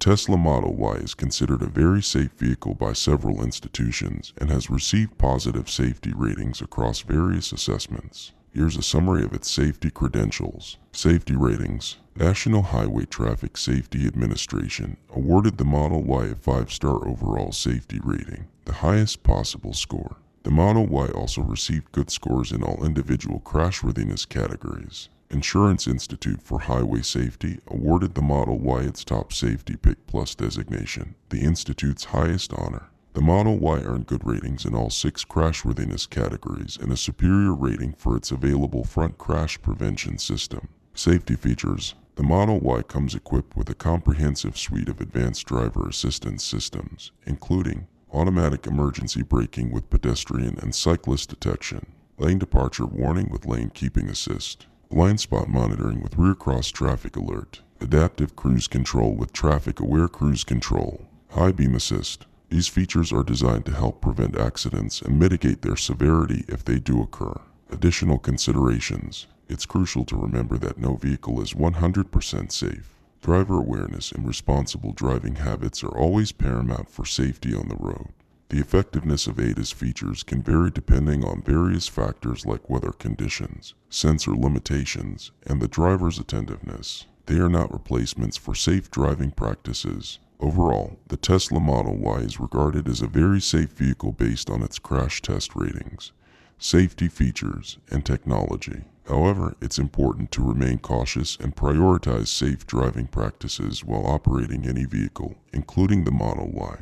Tesla Model Y is considered a very safe vehicle by several institutions and has received positive safety ratings across various assessments. Here's a summary of its safety credentials. Safety ratings. National Highway Traffic Safety Administration awarded the Model Y a 5-star overall safety rating, the highest possible score. The Model Y also received good scores in all individual crashworthiness categories. Insurance Institute for Highway Safety awarded the Model Y its top Safety Pick Plus designation, the institute's highest honor. The Model Y earned good ratings in all 6 crashworthiness categories and a superior rating for its available front crash prevention system. Safety features. The Model Y comes equipped with a comprehensive suite of advanced driver assistance systems, including automatic emergency braking with pedestrian and cyclist detection, lane departure warning with lane keeping assist, blind spot monitoring with rear cross traffic alert, adaptive cruise control with traffic-aware cruise control, high beam assist. These features are designed to help prevent accidents and mitigate their severity if they do occur. Additional considerations. It's crucial to remember that no vehicle is 100% safe. Driver awareness and responsible driving habits are always paramount for safety on the road. The effectiveness of ADAS features can vary depending on various factors like weather conditions, sensor limitations, and the driver's attentiveness. They are not replacements for safe driving practices. Overall, the Tesla Model Y is regarded as a very safe vehicle based on its crash test ratings, safety features, and technology. However, it's important to remain cautious and prioritize safe driving practices while operating any vehicle, including the Model Y.